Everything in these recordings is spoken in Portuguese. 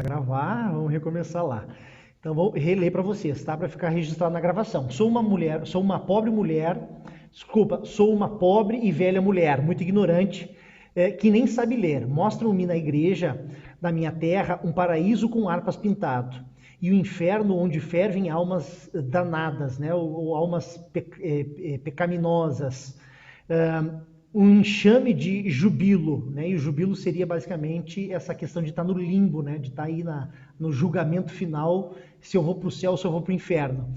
gravar, vamos recomeçar lá. Então vou reler para vocês, tá? Para ficar registrado na gravação. Sou uma pobre mulher, desculpa, sou uma pobre e velha mulher, muito ignorante, que nem sabe ler. Mostram-me na igreja da minha terra um paraíso com harpas pintado e o inferno onde fervem almas danadas, né? Ou almas pecaminosas. Um enxame de jubilo, né? E o jubilo seria basicamente essa questão de estar no limbo, né? De estar aí no julgamento final, se eu vou para o céu, se eu vou para o inferno.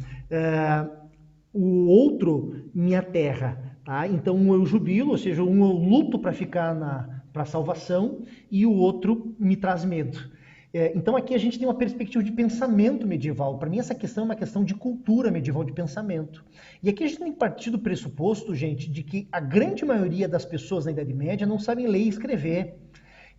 O outro, minha terra, tá? Então um eu jubilo, ou seja, um eu luto para ficar para a salvação e o outro me traz medo. Então aqui a gente tem uma perspectiva de pensamento medieval. Para mim essa questão é uma questão de cultura medieval, de pensamento. E aqui a gente tem que partir do pressuposto, gente, de que a grande maioria das pessoas na Idade Média não sabem ler e escrever.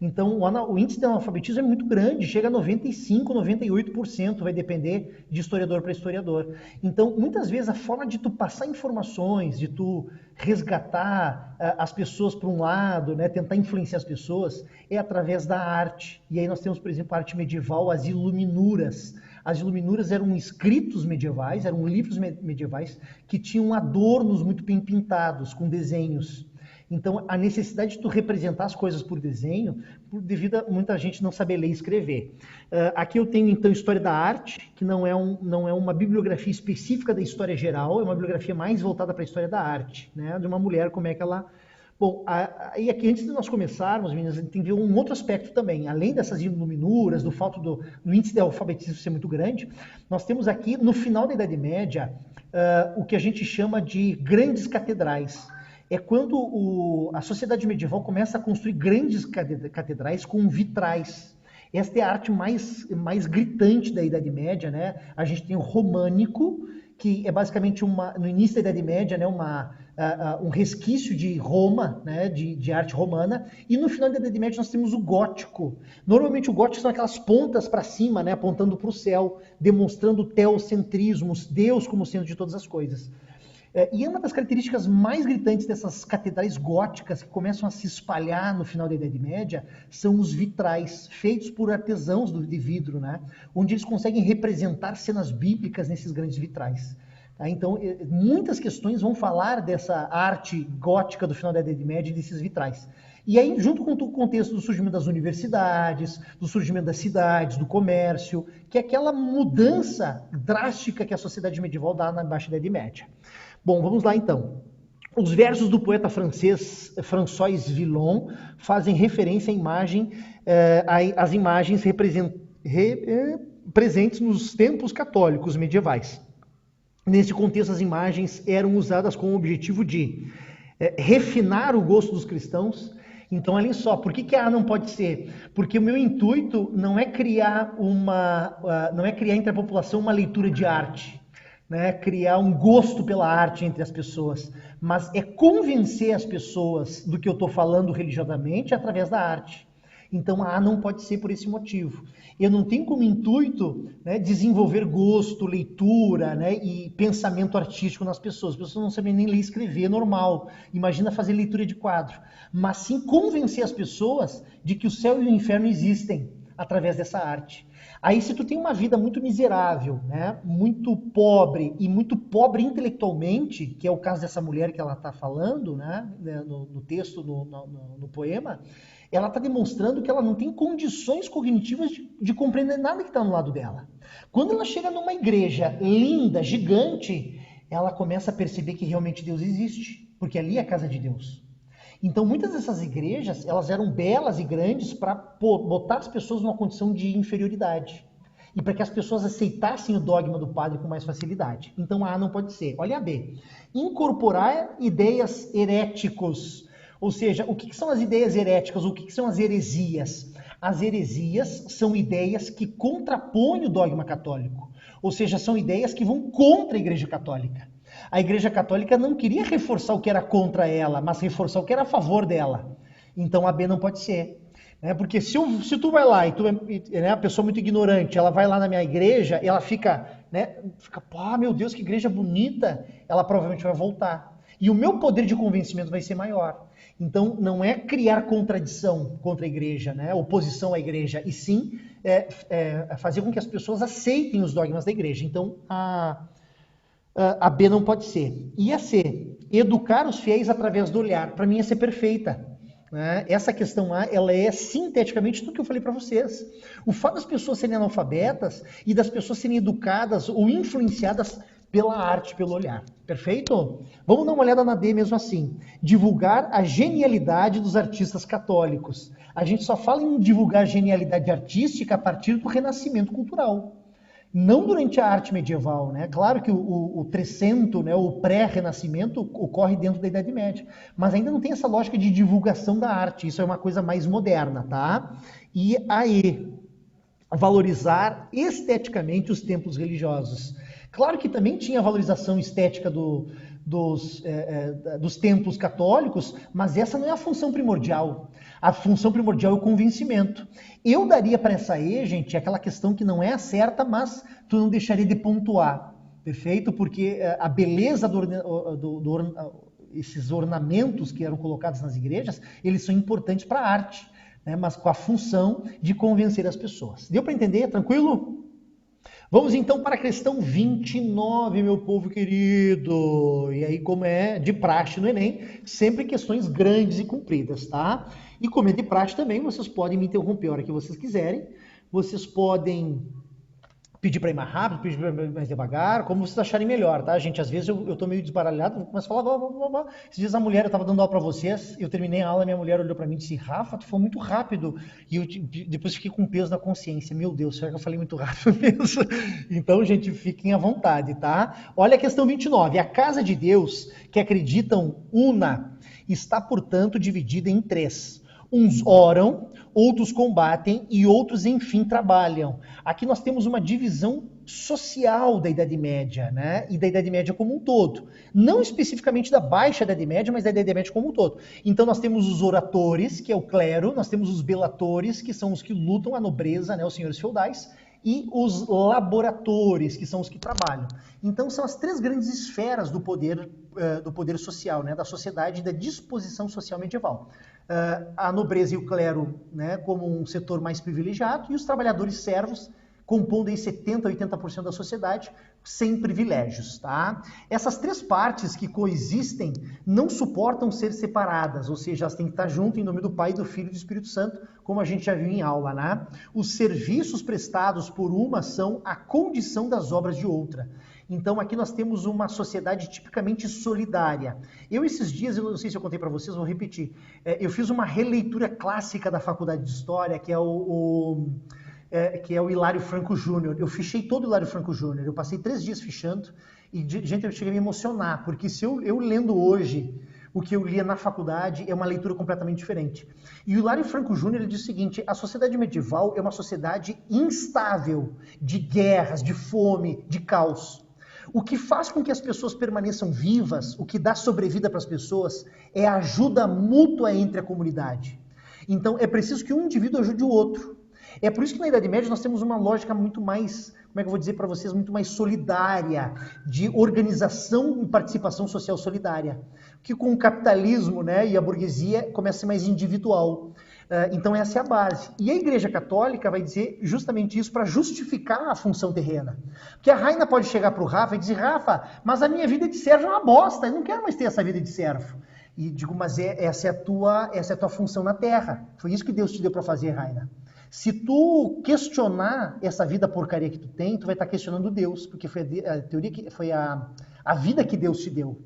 Então o índice de analfabetismo é muito grande, chega a 95%, 98%, vai depender de historiador para historiador. Então muitas vezes a forma de tu passar informações, de tu resgatar as pessoas para um lado, né, tentar influenciar as pessoas, é através da arte. E aí nós temos, por exemplo, a arte medieval, as iluminuras. As iluminuras eram escritos medievais, eram livros medievais que tinham adornos muito bem pintados, com desenhos. Então, a necessidade de tu representar as coisas por desenho, devido a muita gente não saber ler e escrever. Aqui eu tenho, então, História da Arte, que não é uma bibliografia específica da história geral, é uma bibliografia mais voltada para a história da arte, né? De uma mulher, como é que ela... Bom, e aqui, antes de nós começarmos, meninas, a gente tem que ver um outro aspecto também. Além dessas iluminuras, do fato do índice de alfabetismo ser muito grande, nós temos aqui, no final da Idade Média, o que a gente chama de grandes catedrais. É quando a sociedade medieval começa a construir grandes catedrais com vitrais. Esta é a arte mais gritante da Idade Média, né? A gente tem o românico, que é basicamente no início da Idade Média, né, um resquício de Roma, né, de arte romana, e no final da Idade Média nós temos o gótico. Normalmente o gótico são aquelas pontas para cima, né, apontando para o céu, demonstrando o teocentrismo, Deus como centro de todas as coisas. E uma das características mais gritantes dessas catedrais góticas que começam a se espalhar no final da Idade Média são os vitrais, feitos por artesãos de vidro, né? Onde eles conseguem representar cenas bíblicas nesses grandes vitrais. Tá? Então, muitas questões vão falar dessa arte gótica do final da Idade Média e desses vitrais. E aí, junto com o contexto do surgimento das universidades, do surgimento das cidades, do comércio, que é aquela mudança drástica que a sociedade medieval dá na Baixa Idade Média. Bom, vamos lá então. Os versos do poeta francês François Villon fazem referência às imagens presentes nos templos católicos medievais. Nesse contexto, as imagens eram usadas com o objetivo de refinar o gosto dos cristãos. Então, olhem só, por que A não pode ser? Porque o meu intuito não é criar entre a população uma leitura de arte, né? Criar um gosto pela arte entre as pessoas, mas é convencer as pessoas do que eu estou falando religiosamente através da arte. Então a não pode ser por esse motivo. Eu não tenho como intuito, né, desenvolver gosto, leitura, né, e pensamento artístico nas pessoas. As pessoas não sabem nem ler e escrever, é normal. Imagina fazer leitura de quadro. Mas sim convencer as pessoas de que o céu e o inferno existem através dessa arte. Aí se tu tem uma vida muito miserável, né, muito pobre e muito pobre intelectualmente, que é o caso dessa mulher que ela está falando, né, no texto, no poema, ela está demonstrando que ela não tem condições cognitivas de compreender nada que está no lado dela. Quando ela chega numa igreja linda, gigante, ela começa a perceber que realmente Deus existe, porque ali é a casa de Deus. Então muitas dessas igrejas, elas eram belas e grandes para botar as pessoas numa condição de inferioridade. E para que as pessoas aceitassem o dogma do padre com mais facilidade. Então a não pode ser. Olha a B. Incorporar ideias heréticos. Ou seja, o que são as ideias heréticas? O que são as heresias? As heresias são ideias que contrapõem o dogma católico. Ou seja, são ideias que vão contra a Igreja Católica. A Igreja Católica não queria reforçar o que era contra ela, mas reforçar o que era a favor dela. Então a B não pode ser. Porque se tu vai lá e tu é uma pessoa muito ignorante, ela vai lá na minha igreja e ela fica, pô, meu Deus, que igreja bonita, ela provavelmente vai voltar. E o meu poder de convencimento vai ser maior. Então, não é criar contradição contra a igreja, né? Oposição à igreja, e sim fazer com que as pessoas aceitem os dogmas da igreja. Então, a B não pode ser. E a C, educar os fiéis através do olhar. Para mim, ia ser perfeita. Né? Essa questão A, ela é sinteticamente tudo que eu falei para vocês. O fato das pessoas serem analfabetas e das pessoas serem educadas ou influenciadas pela arte, pelo olhar. Perfeito? Vamos dar uma olhada na D mesmo assim. Divulgar a genialidade dos artistas católicos. A gente só fala em divulgar a genialidade artística a partir do renascimento cultural. Não durante a arte medieval, né? Claro que o trecento, né, o pré-renascimento ocorre dentro da Idade Média, mas ainda não tem essa lógica de divulgação da arte, isso é uma coisa mais moderna, tá? E a E, valorizar esteticamente os templos religiosos. Claro que também tinha valorização estética dos templos católicos, mas essa não é a função primordial. A função primordial é o convencimento. Eu daria para essa E, gente, aquela questão que não é a certa, mas tu não deixaria de pontuar, perfeito? Porque a beleza esses ornamentos que eram colocados nas igrejas, eles são importantes para a arte, né? Mas com a função de convencer as pessoas. Deu para entender? Tranquilo? Vamos então para a questão 29, meu povo querido. E aí, como é de praxe no Enem, sempre questões grandes e compridas, tá? E como é de praxe também, vocês podem me interromper a hora que vocês quiserem. Vocês podem pedir para ir mais rápido, pedir para ir mais devagar, como vocês acharem melhor, tá, gente? Às vezes eu tô meio desbaralhado, começo a falar, blá. Esses dias a mulher, eu tava dando aula para vocês, eu terminei a aula, minha mulher olhou para mim e disse, Rafa, tu foi muito rápido. E eu depois fiquei com peso na consciência. Meu Deus, será que eu falei muito rápido mesmo? Então, gente, fiquem à vontade, tá? Olha a questão 29. A casa de Deus, que acreditam una, está, portanto, dividida em três. Uns oram, outros combatem e outros, enfim, trabalham. Aqui nós temos uma divisão social da Idade Média, né? E da Idade Média como um todo. Não especificamente da Baixa Idade Média, mas da Idade Média como um todo. Então nós temos os oratores, que é o clero, nós temos os belatores, que são os que lutam, a nobreza, né? Os senhores feudais, e os laboratores, que são os que trabalham. Então são as três grandes esferas do poder social, né? Da sociedade e da disposição social medieval. A nobreza e o clero, né, como um setor mais privilegiado, e os trabalhadores servos, compondo aí 70% a 80% da sociedade, sem privilégios, tá? Essas três partes que coexistem não suportam ser separadas, ou seja, elas têm que estar juntas em nome do Pai, do Filho e do Espírito Santo, como a gente já viu em aula, né? Os serviços prestados por uma são a condição das obras de outra. Então aqui nós temos uma sociedade tipicamente solidária. Eu esses dias, eu não sei se eu contei para vocês, vou repetir, eu fiz uma releitura clássica da Faculdade de História, que é o Hilário Franco Júnior. Eu fichei todo o Hilário Franco Júnior, eu passei 3 dias fichando, e gente, eu cheguei a me emocionar, porque se eu lendo hoje o que eu lia na faculdade, é uma leitura completamente diferente. E o Hilário Franco Júnior diz o seguinte, a sociedade medieval é uma sociedade instável, de guerras, de fome, de caos. O que faz com que as pessoas permaneçam vivas, o que dá sobrevida para as pessoas, é a ajuda mútua entre a comunidade. Então é preciso que um indivíduo ajude o outro. É por isso que na Idade Média nós temos uma lógica muito mais, como é que eu vou dizer para vocês, muito mais solidária, de organização e participação social solidária. Que com o capitalismo, né, e a burguesia começa a ser mais individual. Então essa é a base. E a Igreja Católica vai dizer justamente isso para justificar a função terrena. Porque a Raina pode chegar para o Rafa e dizer, Rafa, mas a minha vida de servo é uma bosta, eu não quero mais ter essa vida de servo. E digo, mas essa é a tua função na Terra. Foi isso que Deus te deu para fazer, Raina. Se tu questionar essa vida porcaria que tu tem, tu vai estar questionando Deus, porque foi a teoria que foi a vida que Deus te deu.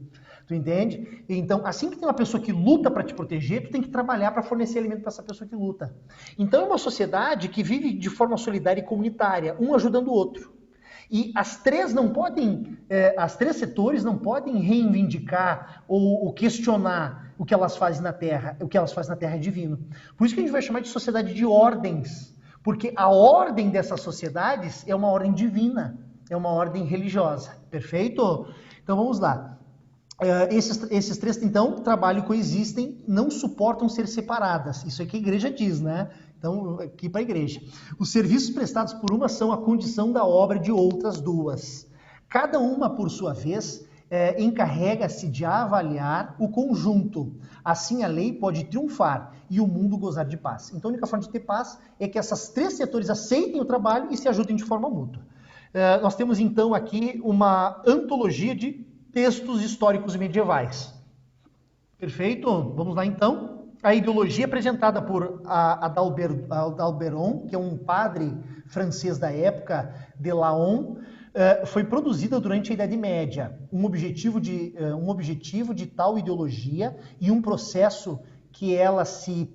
Tu entende? Então, assim que tem uma pessoa que luta para te proteger, tu tem que trabalhar para fornecer alimento para essa pessoa que luta. Então, é uma sociedade que vive de forma solidária e comunitária, um ajudando o outro. E as três setores não podem reivindicar ou questionar o que elas fazem na Terra. O que elas fazem na Terra é divino. Por isso que a gente vai chamar de sociedade de ordens. Porque a ordem dessas sociedades é uma ordem divina, é uma ordem religiosa. Perfeito? Então vamos lá. Esses três, então, trabalham e coexistem, não suportam ser separadas. Isso é que a igreja diz, né? Então, aqui para a igreja. Os serviços prestados por uma são a condição da obra de outras duas. Cada uma, por sua vez, encarrega-se de avaliar o conjunto. Assim a lei pode triunfar e o mundo gozar de paz. Então a única forma de ter paz é que esses três setores aceitem o trabalho e se ajudem de forma mútua. Nós temos então aqui uma antologia de textos históricos medievais. Perfeito? Vamos lá então. A ideologia apresentada por Adalberon, que é um padre francês da época, de Laon, foi produzida durante a Idade Média. Um objetivo de tal ideologia e um processo que ela se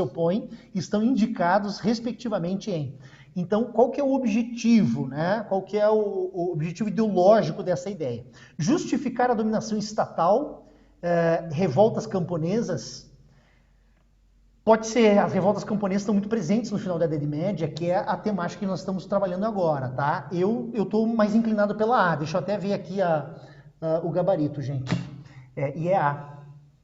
opõe estão indicados respectivamente em. Então, qual que é o objetivo, né? Qual que é o objetivo ideológico dessa ideia? Justificar a dominação estatal, revoltas camponesas. Pode ser, as revoltas camponesas estão muito presentes no final da Idade Média, que é a temática que nós estamos trabalhando agora, tá? Eu estou mais inclinado pela A, deixa eu até ver aqui o gabarito, gente. E é A,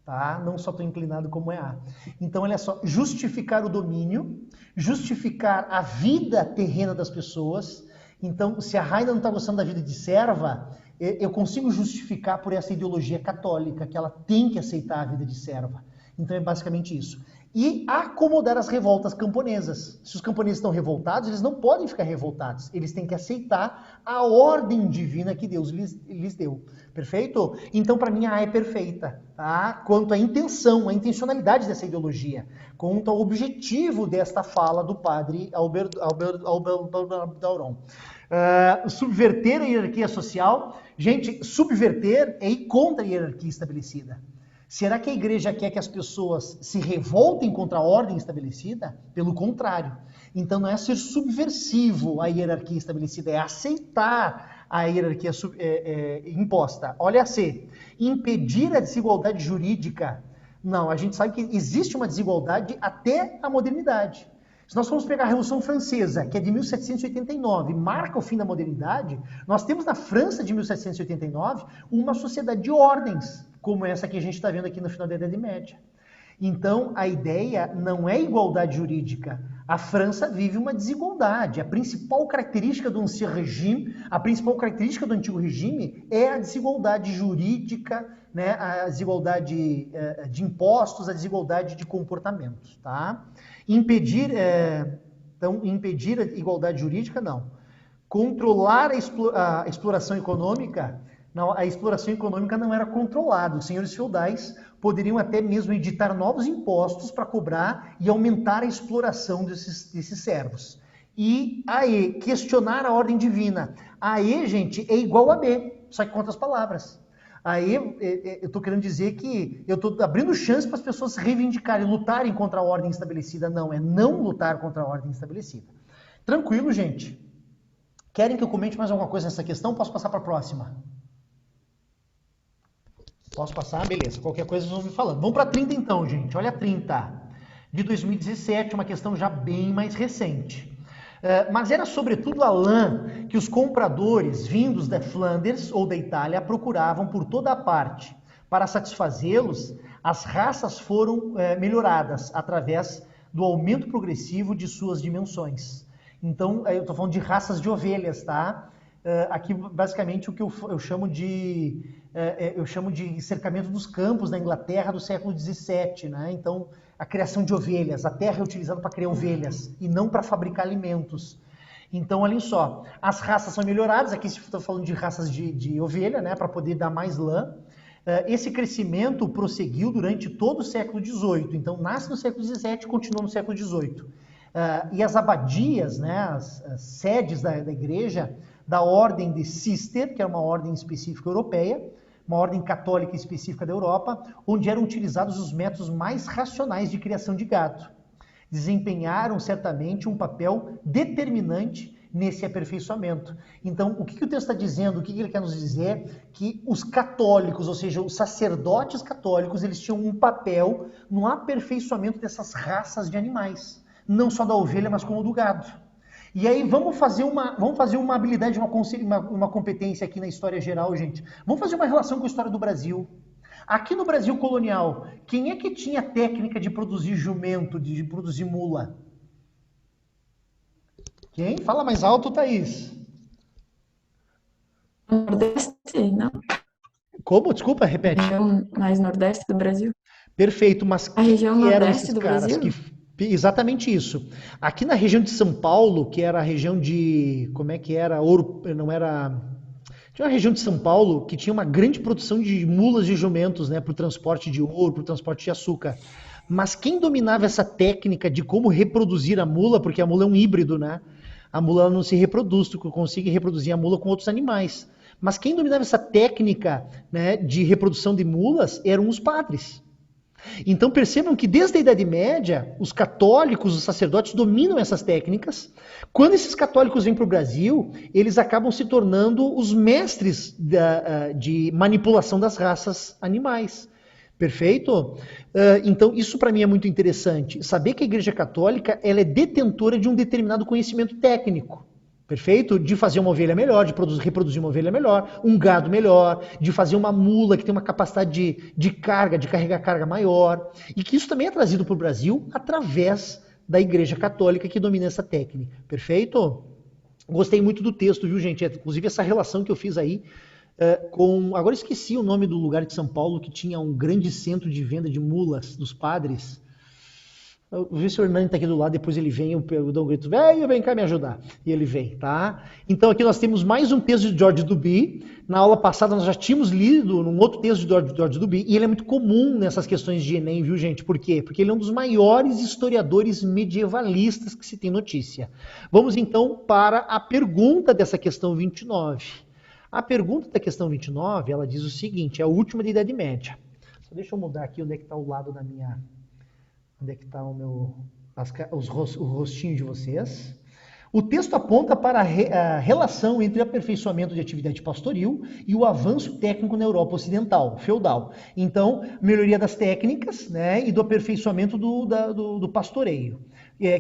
tá? Não só estou inclinado como é A. Então, olha só, justificar o domínio, justificar a vida terrena das pessoas. Então, se a Raina não está gostando da vida de serva, eu consigo justificar por essa ideologia católica, que ela tem que aceitar a vida de serva. Então é basicamente isso. E acomodar as revoltas camponesas. Se os camponeses estão revoltados, eles não podem ficar revoltados. Eles têm que aceitar a ordem divina que Deus lhes deu. Perfeito? Então, para mim, a A é perfeita. Tá? Quanto à intenção, a intencionalidade dessa ideologia. Quanto ao objetivo desta fala do padre Adalberon. Subverter a hierarquia social. Gente, subverter é ir contra a hierarquia estabelecida. Será que a igreja quer que as pessoas se revoltem contra a ordem estabelecida? Pelo contrário. Então não é ser subversivo à hierarquia estabelecida, é aceitar a hierarquia imposta. Olha a C. Impedir a desigualdade jurídica. Não, a gente sabe que existe uma desigualdade até a modernidade. Se nós formos pegar a Revolução Francesa, que é de 1789, marca o fim da modernidade, nós temos na França de 1789 uma sociedade de ordens, como essa que a gente está vendo aqui no final da Idade Média. Então, a ideia não é igualdade jurídica. A França vive uma desigualdade. A principal característica do Ancien Régime, a principal característica do Antigo Regime é a desigualdade jurídica, né? A desigualdade de impostos, a desigualdade de comportamentos. Tá? Impedir a igualdade jurídica, não. Controlar a exploração econômica, não, a exploração econômica não era controlada. Os senhores feudais poderiam até mesmo editar novos impostos para cobrar e aumentar a exploração desses servos. E a E, questionar a ordem divina. A E, gente, é igual a B, só que com outras palavras. Aí eu estou querendo dizer que eu estou abrindo chance para as pessoas se reivindicarem, lutarem contra a ordem estabelecida. Não, é não lutar contra a ordem estabelecida. Tranquilo, gente? Querem que eu comente mais alguma coisa nessa questão? Posso passar para a próxima? Posso passar? Beleza. Qualquer coisa vocês vão me falando. Vamos para a 30 então, gente. Olha a 30. De 2017, uma questão já bem mais recente. Mas era sobretudo a lã que os compradores vindos da Flandres ou da Itália procuravam por toda a parte. Para satisfazê-los, as raças foram melhoradas através do aumento progressivo de suas dimensões. Então, eu estou falando de raças de ovelhas, tá? Aqui, basicamente, o que eu chamo de cercamento dos campos na Inglaterra do século XVII, né? Então, a criação de ovelhas, a terra é utilizada para criar ovelhas e não para fabricar alimentos. Então, olhem só, as raças são melhoradas, aqui estou falando de raças de ovelha, né? Para poder dar mais lã. Esse crescimento prosseguiu durante todo o século XVIII, então nasce no século XVII e continua no século XVIII. E as abadias, né? As sedes da igreja, da ordem de Cister, que é uma ordem específica europeia, uma ordem católica específica da Europa, onde eram utilizados os métodos mais racionais de criação de gado. Desempenharam certamente um papel determinante nesse aperfeiçoamento. Então, o que o texto está dizendo, o que ele quer nos dizer? Que os católicos, ou seja, os sacerdotes católicos, eles tinham um papel no aperfeiçoamento dessas raças de animais, não só da ovelha, mas como do gado. E aí vamos fazer uma habilidade, uma competência aqui na história geral, gente. Vamos fazer uma relação com a história do Brasil. Aqui no Brasil colonial, quem é que tinha técnica de produzir jumento, de produzir mula? Quem? Fala mais alto, Thaís. Nordeste, não? Como? Desculpa, repete. Região mais nordeste do Brasil? Perfeito, mas A quem região que eram esses nordeste do caras que Brasil? exatamente isso. Aqui na região de São Paulo, que era a região de, como é que era? Ouro, não era. Tinha uma região de São Paulo que tinha uma grande produção de mulas e jumentos, né, para o transporte de ouro, para o transporte de açúcar. Mas quem dominava essa técnica de como reproduzir a mula, porque a mula é um híbrido, né? A mula ela não se reproduz, tu consegue reproduzir a mula com outros animais. Mas quem dominava essa técnica, né, de reprodução de mulas eram os padres. Então percebam que desde a Idade Média, os católicos, os sacerdotes dominam essas técnicas. Quando esses católicos vêm para o Brasil, eles acabam se tornando os mestres de manipulação das raças animais. Perfeito? Então, isso para mim é muito interessante. Saber que a Igreja Católica ela é detentora de um determinado conhecimento técnico. Perfeito? De fazer uma ovelha melhor, de reproduzir uma ovelha melhor, um gado melhor, de fazer uma mula que tem uma capacidade de carga, de carregar carga maior. E que isso também é trazido para o Brasil através da Igreja Católica que domina essa técnica. Perfeito? Gostei muito do texto, viu, gente? Inclusive essa relação que eu fiz aí com. Agora esqueci o nome do lugar de São Paulo que tinha um grande centro de venda de mulas dos padres. Eu vou ver se o Hernani está aqui do lado, depois ele vem, eu dou um grito, velho, vem cá me ajudar. E ele vem, tá? Então aqui nós temos mais um texto de George Duby. Na aula passada nós já tínhamos lido um outro texto de George Duby, e ele é muito comum nessas questões de Enem, viu, gente? Por quê? Porque ele é um dos maiores historiadores medievalistas que se tem notícia. Vamos então para a pergunta dessa questão 29. A pergunta da questão 29, ela diz o seguinte, é a última da Idade Média. Só deixa eu mudar aqui onde é que está o lado da minha... Onde é que está o meu, o rostinho de vocês? O texto aponta para a relação entre o aperfeiçoamento de atividade pastoril e o avanço técnico na Europa Ocidental, feudal. Então, melhoria das técnicas, né, e do aperfeiçoamento do pastoreio,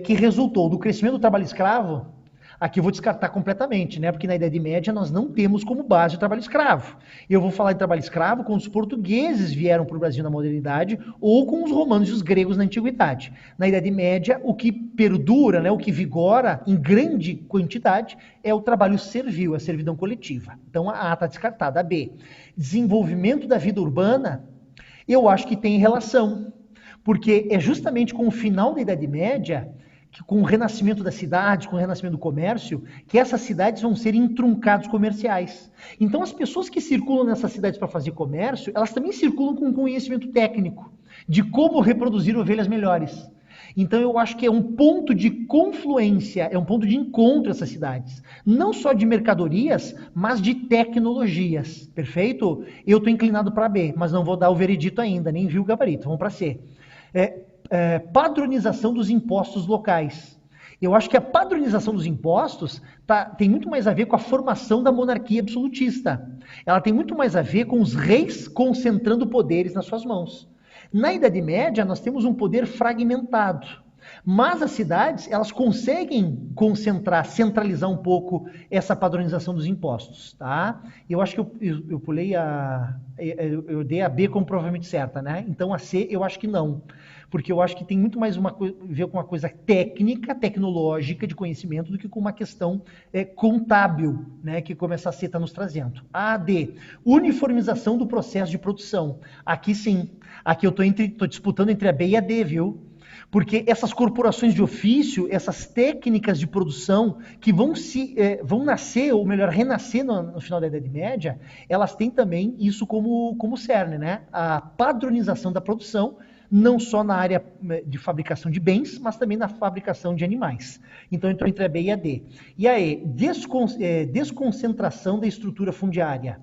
que resultou do crescimento do trabalho escravo. Aqui eu vou descartar completamente, né? Porque na Idade Média nós não temos como base o trabalho escravo. Eu vou falar de trabalho escravo quando os portugueses vieram para o Brasil na modernidade ou com os romanos e os gregos na antiguidade. Na Idade Média, o que perdura, né, o que vigora em grande quantidade é o trabalho servil, a servidão coletiva. Então a A está descartada. A B, desenvolvimento da vida urbana, eu acho que tem relação. Porque é justamente com o final da Idade Média que com o renascimento das cidades, com o renascimento do comércio, que essas cidades vão ser entruncados comerciais. Então as pessoas que circulam nessas cidades para fazer comércio, elas também circulam com conhecimento técnico de como reproduzir ovelhas melhores. Então eu acho que é um ponto de confluência, é um ponto de encontro essas cidades. Não só de mercadorias, mas de tecnologias. Perfeito? Eu estou inclinado para B, mas não vou dar o veredito ainda, nem vi o gabarito. Vamos para C. Padronização dos impostos locais. Eu acho que a padronização dos impostos tem muito mais a ver com a formação da monarquia absolutista. Ela tem muito mais a ver com os reis concentrando poderes nas suas mãos. Na Idade Média, nós temos um poder fragmentado. Mas as cidades, elas conseguem concentrar, centralizar um pouco essa padronização dos impostos, tá? Eu acho que eu pulei eu dei a B como provavelmente certa, né? Então a C eu acho que não. Porque eu acho que tem muito mais a ver com uma coisa técnica, tecnológica, de conhecimento, do que com uma questão contábil, né, que como essa C está nos trazendo. A, D, uniformização do processo de produção. Aqui sim, aqui eu estou disputando entre a B e a D, viu? Porque essas corporações de ofício, essas técnicas de produção que vão nascer, ou melhor, renascer no final da Idade Média, elas têm também isso como cerne, né? A padronização da produção, não só na área de fabricação de bens, mas também na fabricação de animais. Então, entrou entre a B e a D. E a E, desconcentração da estrutura fundiária.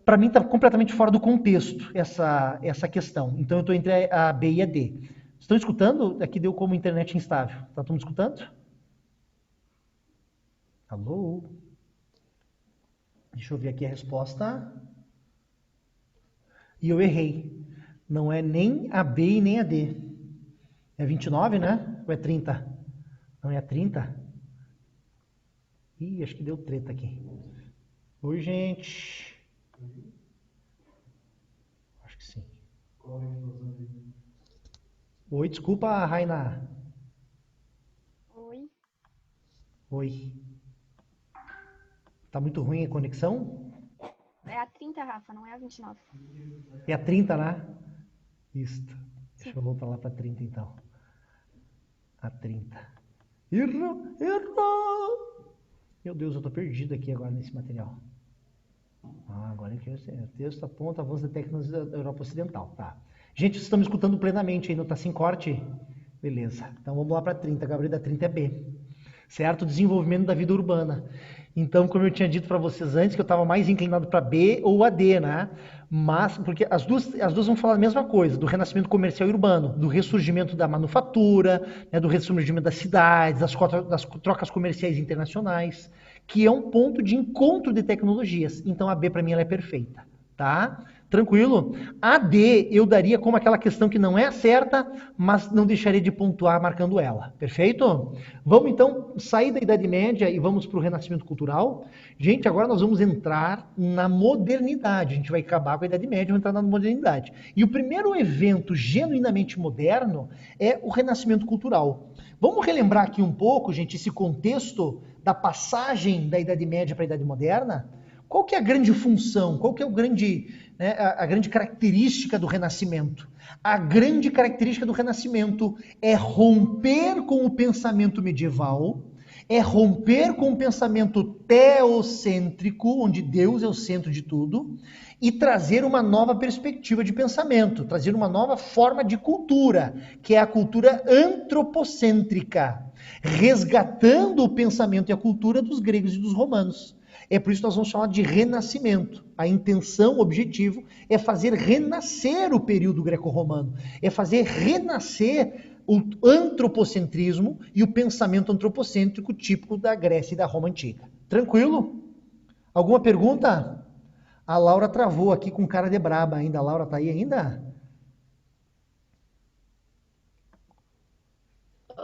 Para mim está completamente fora do contexto essa questão. Então eu estou entre a B e a D. Estão escutando? Aqui deu como internet instável. Estão me escutando? Alô? Deixa eu ver aqui a resposta. E eu errei. Não é nem a B e nem a D. É 29, né? Ou é 30? Não é a 30? Ih, acho que deu treta aqui. Oi, gente. Acho que sim. Oi, desculpa, Raina. Oi. Oi. Tá muito ruim a conexão? É a 30, Rafa, não é a 29. É a 30, né? Isto. Sim. Deixa eu voltar lá para 30 então. A 30. Errou! Errou! Meu Deus, eu tô perdido aqui agora nesse material. Agora aqui o texto aponta avanço da tecnologia da Europa Ocidental. Tá. Gente, vocês estão me escutando plenamente aí, não tá sem corte? Beleza. Então vamos lá para 30. A Gabriel da 30 é B. Certo? Desenvolvimento da vida urbana. Então, como eu tinha dito para vocês antes, que eu estava mais inclinado para B ou a D, né? Mas, porque as duas vão falar a mesma coisa, do renascimento comercial e urbano, do ressurgimento da manufatura, né, do ressurgimento das cidades, das trocas comerciais internacionais, que é um ponto de encontro de tecnologias. Então, a B, para mim, ela é perfeita, tá? Tranquilo? A D eu daria como aquela questão que não é certa, mas não deixaria de pontuar marcando ela. Perfeito? Vamos então sair da Idade Média e vamos para o Renascimento Cultural. Gente, agora nós vamos entrar na modernidade. A gente vai acabar com a Idade Média e vamos entrar na modernidade. E o primeiro evento genuinamente moderno é o Renascimento Cultural. Vamos relembrar aqui um pouco, gente, esse contexto da passagem da Idade Média para a Idade Moderna? Qual que é a grande função? Qual que é a grande característica do Renascimento? A grande característica do Renascimento é romper com o pensamento medieval, é romper com o pensamento teocêntrico, onde Deus é o centro de tudo, e trazer uma nova perspectiva de pensamento, trazer uma nova forma de cultura, que é a cultura antropocêntrica, resgatando o pensamento e a cultura dos gregos e dos romanos. É por isso que nós vamos falar de renascimento. A intenção, o objetivo, é fazer renascer o período greco-romano. É fazer renascer o antropocentrismo e o pensamento antropocêntrico típico da Grécia e da Roma antiga. Tranquilo? Alguma pergunta? A Laura travou aqui com cara de braba ainda. A Laura tá aí ainda?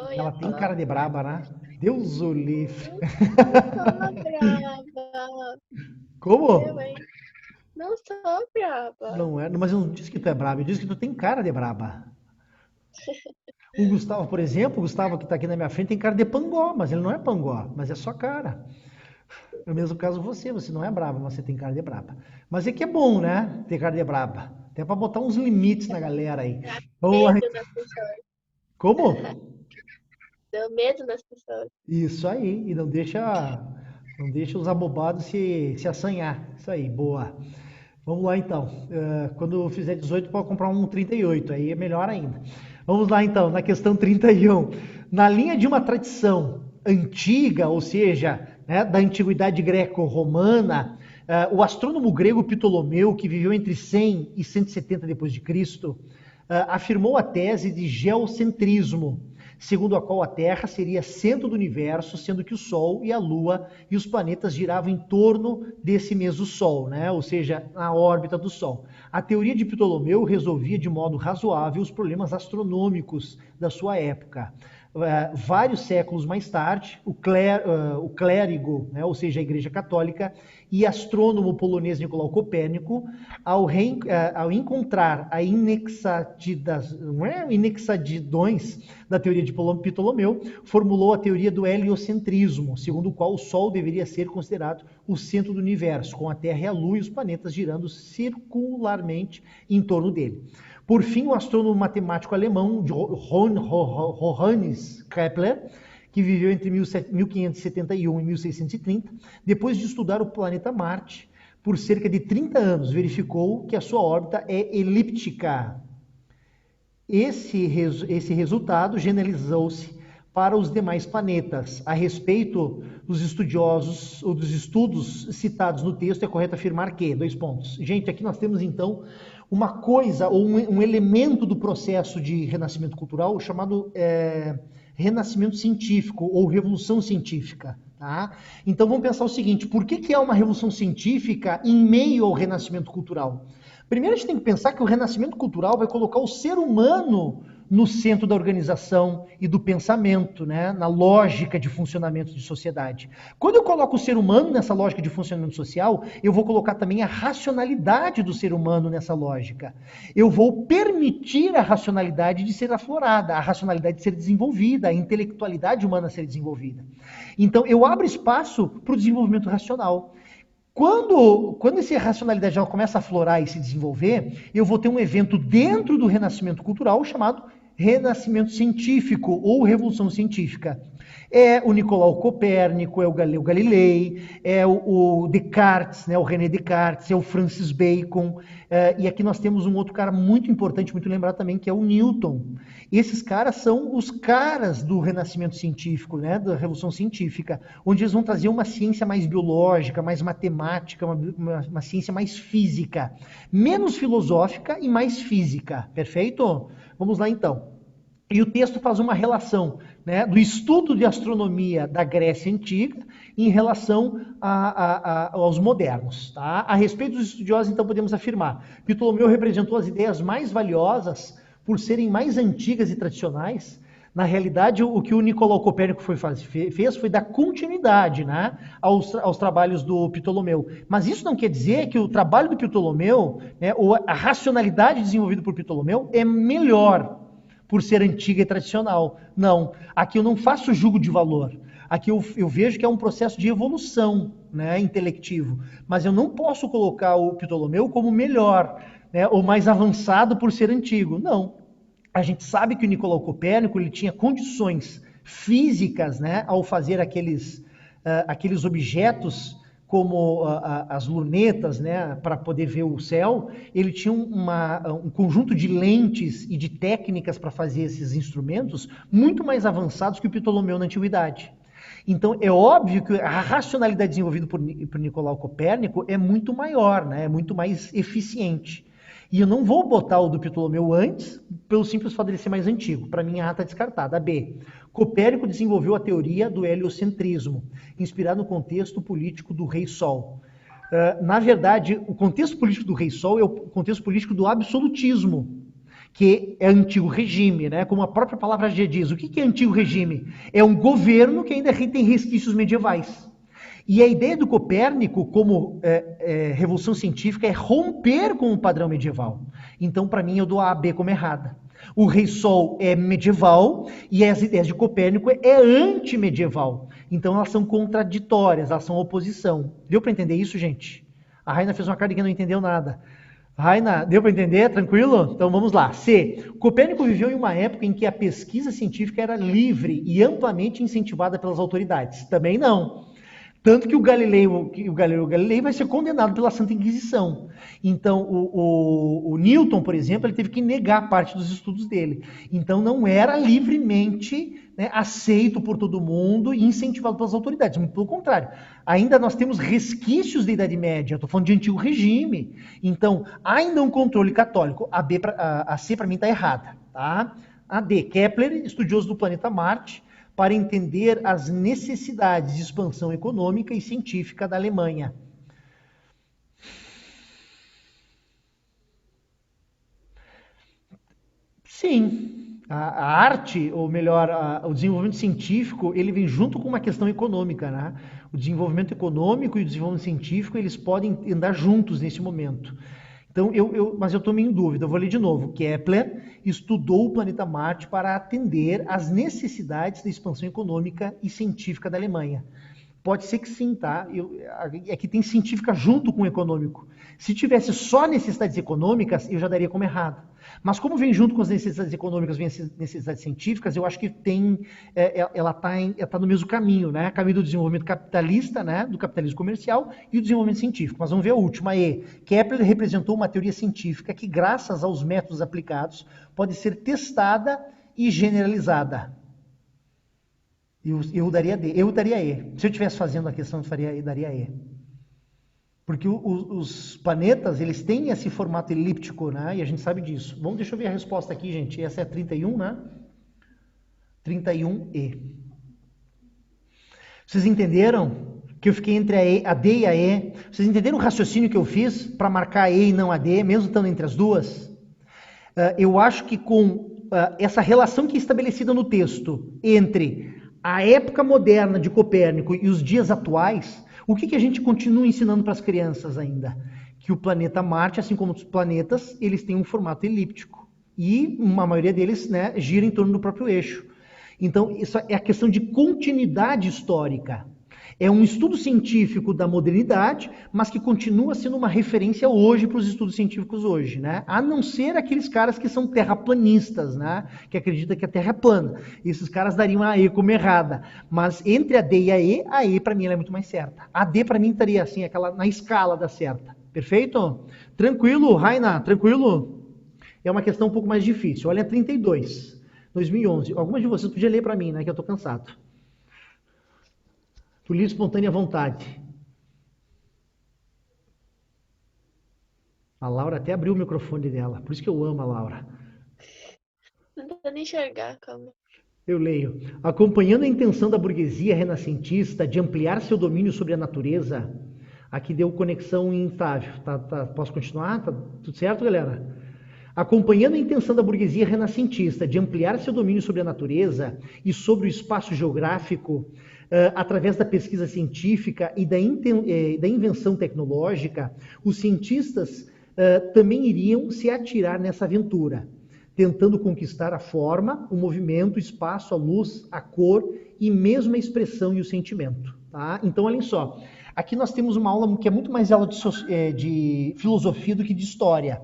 Oi, Ela tem cara de braba, né? Deus o livre. Não sou brava. Como? Eu, hein? Não sou brava. Não é, mas eu não disse que tu é braba, eu disse que tu tem cara de braba. O Gustavo, por exemplo, o Gustavo que está aqui na minha frente tem cara de pangó, mas ele não é pangó, mas é só cara. No mesmo caso você não é braba, mas você tem cara de braba. Mas é que é bom, né? Ter cara de braba. Até para botar uns limites na galera aí. Vamos lá. Medo das pessoas. Como? Deu medo das pessoas. Isso aí, e não deixa os abobados se assanhar. Isso aí, boa. Vamos lá então. Quando eu fizer 18, pode comprar um 38, aí é melhor ainda. Vamos lá então, na questão 31. Na linha de uma tradição antiga, ou seja, né, da antiguidade greco-romana, o astrônomo grego Ptolomeu, que viveu entre 100 e 170 depois de Cristo, afirmou a tese de geocentrismo, segundo a qual a Terra seria centro do universo, sendo que o Sol e a Lua e os planetas giravam em torno desse mesmo Sol, né? Ou seja, na órbita do Sol. A teoria de Ptolomeu resolvia de modo razoável os problemas astronômicos da sua época. Vários séculos mais tarde, o clérigo, né, ou seja, a Igreja Católica, e astrônomo polonês Nicolau Copérnico, ao encontrar a inexatidões da teoria de Ptolomeu, formulou a teoria do heliocentrismo, segundo o qual o Sol deveria ser considerado o centro do universo, com a Terra e a Lua e os planetas girando circularmente em torno dele. Por fim, o astrônomo matemático alemão Johannes Kepler, que viveu entre 1571 e 1630, depois de estudar o planeta Marte por cerca de 30 anos, verificou que a sua órbita é elíptica. Esse resultado generalizou-se para os demais planetas. A respeito dos estudiosos ou dos estudos citados no texto, é correto afirmar que, Gente, aqui nós temos então uma coisa ou um elemento do processo de renascimento cultural chamado renascimento científico ou revolução científica. Tá? Então vamos pensar o seguinte, por que é uma revolução científica em meio ao renascimento cultural? Primeiro a gente tem que pensar que o renascimento cultural vai colocar o ser humano no centro da organização e do pensamento, né? Na lógica de funcionamento de sociedade. Quando eu coloco o ser humano nessa lógica de funcionamento social, eu vou colocar também a racionalidade do ser humano nessa lógica. Eu vou permitir a racionalidade de ser aflorada, a racionalidade de ser desenvolvida, a intelectualidade humana ser desenvolvida. Então, eu abro espaço para o desenvolvimento racional. Quando essa racionalidade já começa a aflorar e se desenvolver, eu vou ter um evento dentro do renascimento cultural chamado renascimento científico ou revolução científica. É o Nicolau Copérnico, é o Galileu Galilei, é o Descartes, né, o René Descartes, é o Francis Bacon, e aqui nós temos um outro cara muito importante, muito lembrado também, que é o Newton. Esses caras são os caras do renascimento científico, né, da revolução científica, onde eles vão trazer uma ciência mais biológica, mais matemática, uma ciência mais física, menos filosófica e mais física, perfeito? Vamos lá então. E o texto faz uma relação, né, do estudo de astronomia da Grécia Antiga em relação aos modernos. Tá? A respeito dos estudiosos, então, podemos afirmar que Ptolomeu representou as ideias mais valiosas por serem mais antigas e tradicionais. Na realidade, o que o Nicolau Copérnico fez foi dar continuidade, né, aos trabalhos do Ptolomeu. Mas isso não quer dizer que o trabalho do Ptolomeu, né, ou a racionalidade desenvolvida por Ptolomeu é melhor por ser antiga e tradicional. Não, aqui eu não faço julgo de valor. Aqui eu vejo que é um processo de evolução, né, intelectivo. Mas eu não posso colocar o Ptolomeu como melhor, né, ou mais avançado por ser antigo. Não. A gente sabe que o Nicolau Copérnico ele tinha condições físicas, né, ao fazer aqueles objetos como as lunetas, né, para poder ver o céu. Ele tinha um conjunto de lentes e de técnicas para fazer esses instrumentos muito mais avançados que o Ptolomeu na antiguidade. Então, é óbvio que a racionalidade desenvolvida por Nicolau Copérnico é muito maior, né, é muito mais eficiente. E eu não vou botar o do Ptolomeu antes, pelo simples fato de ele ser mais antigo. Para mim, a A está descartada. A B. Copérnico desenvolveu a teoria do heliocentrismo, inspirado no contexto político do Rei Sol. Na verdade, o contexto político do Rei Sol é o contexto político do absolutismo, que é antigo regime, né? Como a própria palavra já diz. O que é antigo regime? É um governo que ainda tem resquícios medievais. E a ideia do Copérnico como revolução científica é romper com o padrão medieval. Então, para mim, eu dou a B como errada. O Rei Sol é medieval e as ideias de Copérnico é antimedieval. Então, elas são contraditórias, elas são oposição. Deu para entender isso, gente? A Raina fez uma cara que não entendeu nada. Raina, deu para entender? Tranquilo? Então, vamos lá. C. Copérnico viveu em uma época em que a pesquisa científica era livre e amplamente incentivada pelas autoridades. Também não. Tanto que o Galileu Galilei vai ser condenado pela Santa Inquisição. Então, o Newton, por exemplo, ele teve que negar parte dos estudos dele. Então, não era livremente, né, aceito por todo mundo e incentivado pelas autoridades. Muito pelo contrário. Ainda nós temos resquícios da Idade Média. Estou falando de antigo regime. Então, ainda um controle católico. A C, para mim, está errada. Tá? A D. Kepler, estudioso do planeta Marte, para entender as necessidades de expansão econômica e científica da Alemanha. Sim, a arte, ou melhor, o desenvolvimento científico, ele vem junto com uma questão econômica, né? O desenvolvimento econômico e o desenvolvimento científico, eles podem andar juntos nesse momento. Então, mas eu estou meio em dúvida, eu vou ler de novo. Kepler estudou o planeta Marte para atender às necessidades da expansão econômica e científica da Alemanha. Pode ser que sim, tá? Aqui tem científica junto com o econômico. Se tivesse só necessidades econômicas, eu já daria como errado. Mas como vem junto com as necessidades econômicas, vem as necessidades científicas, eu acho que ela está no mesmo caminho, né? Caminho do desenvolvimento capitalista, né? Do capitalismo comercial e o desenvolvimento científico. Mas vamos ver a última, E. Kepler representou uma teoria científica que, graças aos métodos aplicados, pode ser testada e generalizada. Eu daria D. Eu daria E. Se eu estivesse fazendo a questão, eu daria E. Porque os planetas, eles têm esse formato elíptico, né? E a gente sabe disso. Bom, deixa eu ver a resposta aqui, gente. Essa é a 31, né? 31E. Vocês entenderam que eu fiquei entre a D e a E? Vocês entenderam o raciocínio que eu fiz para marcar a E e não a D, mesmo estando entre as duas? Eu acho que com essa relação que é estabelecida no texto entre a época moderna de Copérnico e os dias atuais, o que a gente continua ensinando para as crianças ainda? Que o planeta Marte, assim como os planetas, eles têm um formato elíptico. E uma maioria deles, né, gira em torno do próprio eixo. Então, isso é a questão de continuidade histórica. É um estudo científico da modernidade, mas que continua sendo uma referência hoje para os estudos científicos hoje, né? A não ser aqueles caras que são terraplanistas, né? Que acreditam que a Terra é plana. Esses caras dariam a E como errada. Mas entre a D e a E para mim ela é muito mais certa. A D para mim estaria assim, aquela na escala da certa. Perfeito? Tranquilo, Raina? Tranquilo? É uma questão um pouco mais difícil. Olha, 32, 2011. Algumas de vocês podiam ler para mim, né? Que eu estou cansado. Tu li espontânea vontade. A Laura até abriu o microfone dela. Por isso que eu amo a Laura. Não dá nem enxergar, calma. Eu leio. Acompanhando a intenção da burguesia renascentista de ampliar seu domínio sobre a natureza. Aqui deu conexão instável. Posso continuar? Tá tudo certo, galera? Acompanhando a intenção da burguesia renascentista de ampliar seu domínio sobre a natureza e sobre o espaço geográfico, através da pesquisa científica e da invenção tecnológica, os cientistas também iriam se atirar nessa aventura, tentando conquistar a forma, o movimento, o espaço, a luz, a cor e mesmo a expressão e o sentimento. Tá? Então, olhem só, aqui nós temos uma aula que é muito mais aula de filosofia do que de história.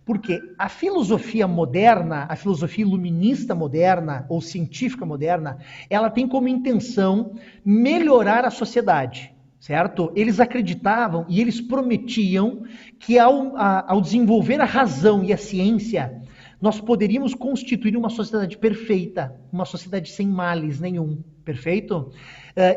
Porque a filosofia moderna, a filosofia iluminista moderna ou científica moderna, ela tem como intenção melhorar a sociedade, certo? Eles acreditavam e eles prometiam que ao desenvolver a razão e a ciência, nós poderíamos constituir uma sociedade perfeita, uma sociedade sem males nenhum, perfeito?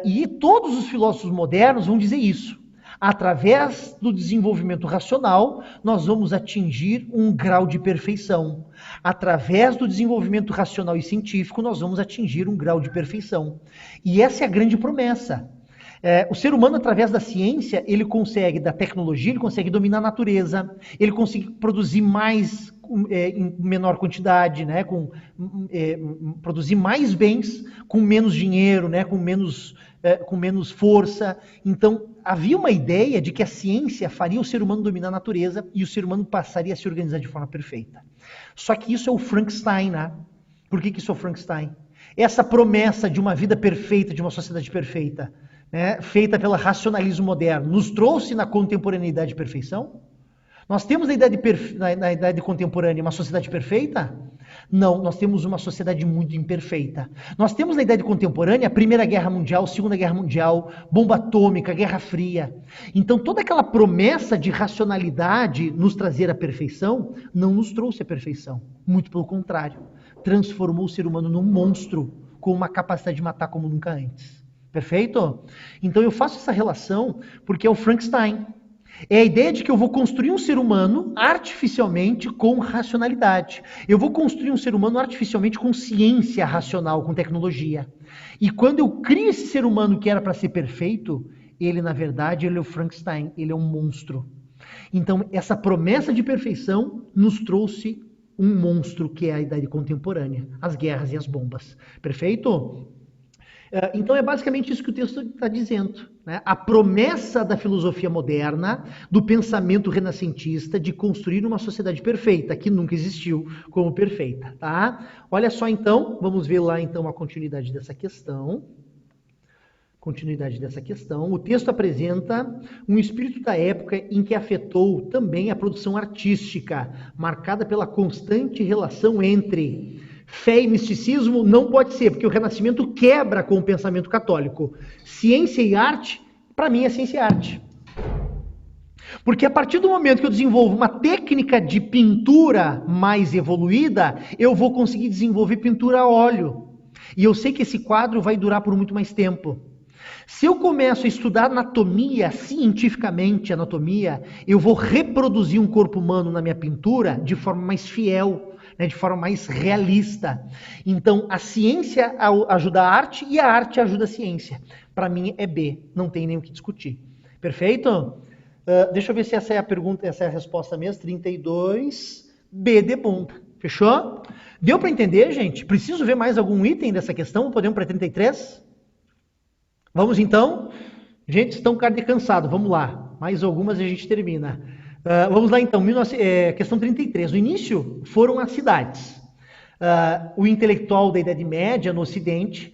E todos os filósofos modernos vão dizer isso. Através do desenvolvimento racional, nós vamos atingir um grau de perfeição. Através do desenvolvimento racional e científico, nós vamos atingir um grau de perfeição. E essa é a grande promessa. O ser humano, através da ciência, ele consegue, da tecnologia, ele consegue dominar a natureza, ele consegue produzir mais em menor quantidade, né? Produzir mais bens com menos dinheiro, né? com menos força. Então, havia uma ideia de que a ciência faria o ser humano dominar a natureza e o ser humano passaria a se organizar de forma perfeita. Só que isso é o Frankenstein, né? Por que isso é o Frankenstein? Essa promessa de uma vida perfeita, de uma sociedade perfeita, né? Feita pelo racionalismo moderno, nos trouxe na contemporaneidade perfeição? Nós temos na idade contemporânea uma sociedade perfeita? Não, nós temos uma sociedade muito imperfeita. Nós temos na idade contemporânea a Primeira Guerra Mundial, Segunda Guerra Mundial, bomba atômica, Guerra Fria. Então toda aquela promessa de racionalidade nos trazer a perfeição, não nos trouxe a perfeição. Muito pelo contrário. Transformou o ser humano num monstro com uma capacidade de matar como nunca antes. Perfeito? Então eu faço essa relação porque é o Frankenstein. É a ideia de que eu vou construir um ser humano artificialmente com racionalidade. Eu vou construir um ser humano artificialmente com ciência racional, com tecnologia. E quando eu crio esse ser humano que era para ser perfeito, ele, na verdade, ele é o Frankenstein, ele é um monstro. Então, essa promessa de perfeição nos trouxe um monstro que é a idade contemporânea, as guerras e as bombas. Perfeito? Então é basicamente isso que o texto está dizendo, né? A promessa da filosofia moderna, do pensamento renascentista, de construir uma sociedade perfeita, que nunca existiu como perfeita. Tá? Olha só então, vamos ver lá então a continuidade dessa questão. O texto apresenta um espírito da época em que afetou também a produção artística, marcada pela constante relação entre fé e misticismo. Não pode ser, porque o Renascimento quebra com o pensamento católico. Ciência e arte, para mim, é ciência e arte. Porque a partir do momento que eu desenvolvo uma técnica de pintura mais evoluída, eu vou conseguir desenvolver pintura a óleo. E eu sei que esse quadro vai durar por muito mais tempo. Se eu começo a estudar anatomia, cientificamente anatomia, eu vou reproduzir um corpo humano na minha pintura de forma mais fiel, né, de forma mais realista. Então, a ciência ajuda a arte e a arte ajuda a ciência. Para mim é B, não tem nem o que discutir. Perfeito? Deixa eu ver se essa é a pergunta, essa é a resposta mesmo. 32, B de bom. Fechou? Deu para entender, gente? Preciso ver mais algum item dessa questão? Podemos para 33? Vamos então? Gente, estão cansados. Vamos lá. Mais algumas e a gente termina. Vamos lá então. Questão 33. No início foram as cidades. O intelectual da Idade Média no Ocidente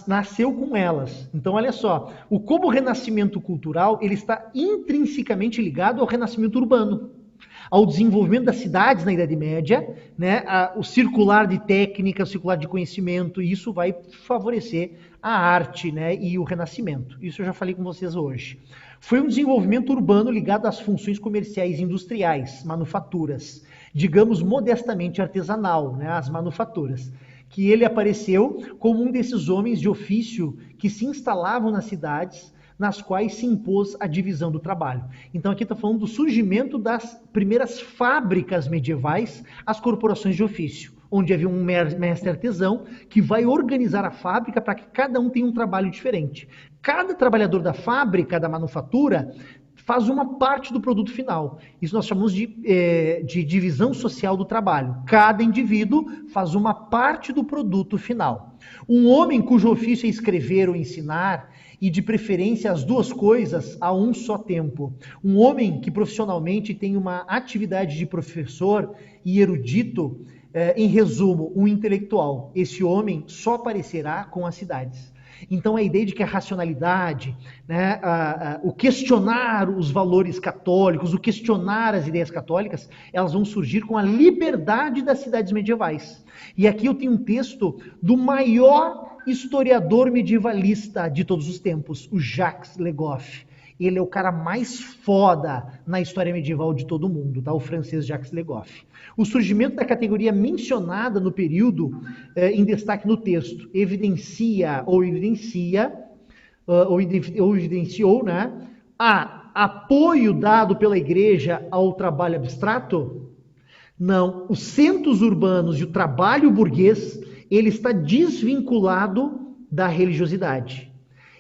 nasceu com elas. Então, olha só. Como o renascimento cultural ele está intrinsecamente ligado ao renascimento urbano, ao desenvolvimento das cidades na Idade Média, né, o circular de técnica, o circular de conhecimento, e isso vai favorecer a arte, né, e o renascimento. Isso eu já falei com vocês hoje. Foi um desenvolvimento urbano ligado às funções comerciais e industriais, manufaturas, digamos modestamente artesanal, né, as manufaturas, que ele apareceu como um desses homens de ofício que se instalavam nas cidades, nas quais se impôs a divisão do trabalho. Então aqui está falando do surgimento das primeiras fábricas medievais, as corporações de ofício, onde havia um mestre artesão que vai organizar a fábrica para que cada um tenha um trabalho diferente. Cada trabalhador da fábrica, da manufatura, faz uma parte do produto final. Isso nós chamamos de divisão social do trabalho. Cada indivíduo faz uma parte do produto final. Um homem cujo ofício é escrever ou ensinar, e de preferência as duas coisas a um só tempo. Um homem que profissionalmente tem uma atividade de professor e erudito, em resumo, um intelectual. Esse homem só aparecerá com as cidades. Então a ideia de que a racionalidade, né, o questionar os valores católicos, o questionar as ideias católicas, elas vão surgir com a liberdade das cidades medievais. E aqui eu tenho um texto do maior historiador medievalista de todos os tempos, o Jacques Le Goff. Ele é o cara mais foda na história medieval de todo mundo, tá? O francês Jacques Le Goff. O surgimento da categoria mencionada no período, em destaque no texto, evidenciou, né, apoio dado pela igreja ao trabalho abstrato? Não. Os centros urbanos e o trabalho burguês, ele está desvinculado da religiosidade.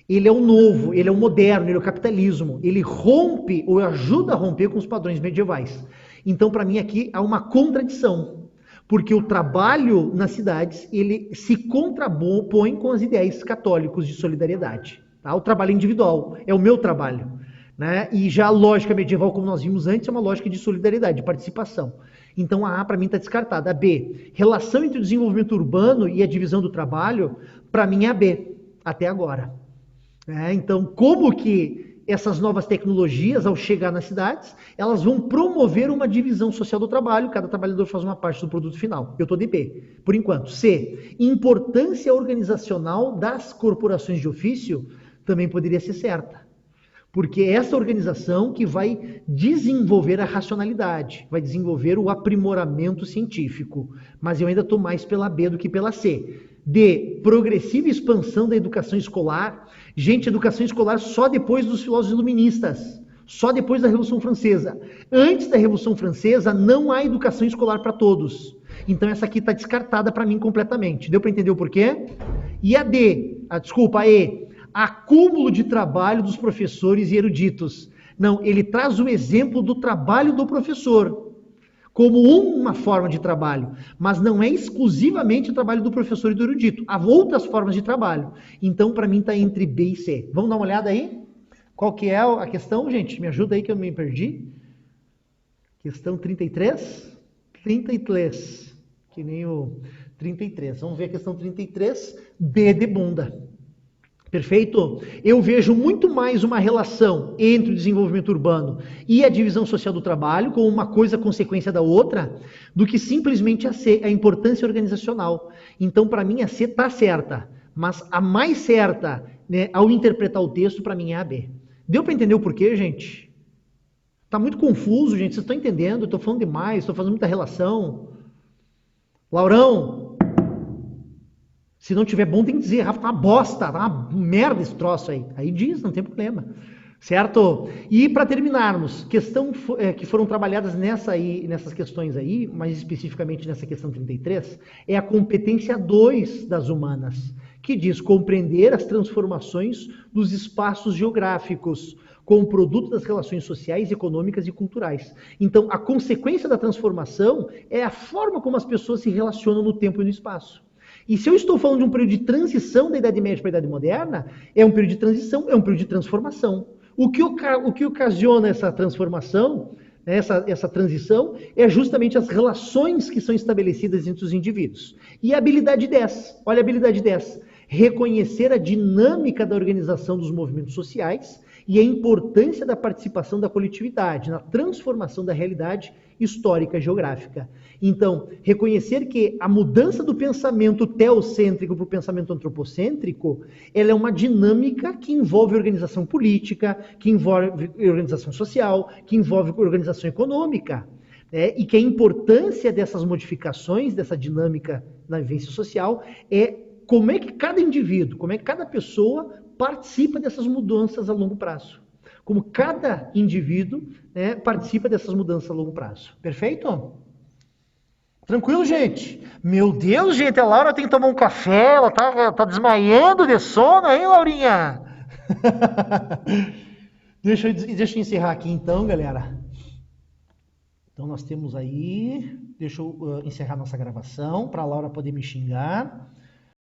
Ele é o novo, ele é o moderno, ele é o capitalismo. Ele rompe ou ajuda a romper com os padrões medievais. Então, para mim, aqui há uma contradição. Porque o trabalho nas cidades, ele se contrapõe com os ideais católicos de solidariedade. Tá? O trabalho individual é o meu trabalho. Né? E já a lógica medieval, como nós vimos antes, é uma lógica de solidariedade, de participação. Então a A para mim está descartada. A B, relação entre o desenvolvimento urbano e a divisão do trabalho, para mim é a B, até agora. Então, como que essas novas tecnologias, ao chegar nas cidades, elas vão promover uma divisão social do trabalho, cada trabalhador faz uma parte do produto final. Eu estou de B, por enquanto. C, importância organizacional das corporações de ofício, também poderia ser certa. Porque é essa organização que vai desenvolver a racionalidade, vai desenvolver o aprimoramento científico. Mas eu ainda estou mais pela B do que pela C. D, progressiva expansão da educação escolar. Gente, educação escolar só depois dos filósofos iluministas, só depois da Revolução Francesa. Antes da Revolução Francesa, não há educação escolar para todos. Então essa aqui está descartada para mim completamente. Deu para entender o porquê? E a D, a E, acúmulo de trabalho dos professores e eruditos. Não, ele traz o exemplo do trabalho do professor como uma forma de trabalho, mas não é exclusivamente o trabalho do professor e do erudito. Há outras formas de trabalho. Então, para mim, está entre B e C. Vamos dar uma olhada aí? Qual que é a questão, gente? Me ajuda aí que eu me perdi. Questão 33? 33. Que nem o 33. Vamos ver a questão 33. B de bunda. Perfeito? Eu vejo muito mais uma relação entre o desenvolvimento urbano e a divisão social do trabalho, como uma coisa consequência da outra, do que simplesmente a C, a importância organizacional. Então, para mim, a C está certa, mas a mais certa, né, ao interpretar o texto, para mim, é a B. Deu para entender o porquê, gente? Está muito confuso, gente. Vocês estão entendendo? Estou falando demais, estou fazendo muita relação. Laurão! Se não tiver bom, tem que dizer, Rafa, tá uma bosta, tá uma merda esse troço aí. Aí diz, não tem problema. Certo? E para terminarmos, questão que foram trabalhadas nessas questões aí, mais especificamente nessa questão 33, é a competência 2 das humanas, que diz compreender as transformações dos espaços geográficos, como produto das relações sociais, econômicas e culturais. Então, a consequência da transformação é a forma como as pessoas se relacionam no tempo e no espaço. E se eu estou falando de um período de transição da Idade Média para a Idade Moderna, é um período de transição, é um período de transformação. O que ocasiona essa transformação, né, essa transição, é justamente as relações que são estabelecidas entre os indivíduos. E a habilidade 10, olha a habilidade 10, reconhecer a dinâmica da organização dos movimentos sociais e a importância da participação da coletividade na transformação da realidade histórica e geográfica. Então, reconhecer que a mudança do pensamento teocêntrico para o pensamento antropocêntrico, ela é uma dinâmica que envolve organização política, que envolve organização social, que envolve organização econômica. E que a importância dessas modificações, dessa dinâmica na vivência social, é como é que cada indivíduo, como é que cada pessoa participa dessas mudanças a longo prazo. Como cada indivíduo, né, participa dessas mudanças a longo prazo. Perfeito? Tranquilo, gente? Meu Deus, gente, a Laura tem que tomar um café, ela tá desmaiando de sono, hein, Laurinha? Deixa eu encerrar aqui então, galera. Então nós temos aí, deixa eu encerrar nossa gravação, para a Laura poder me xingar.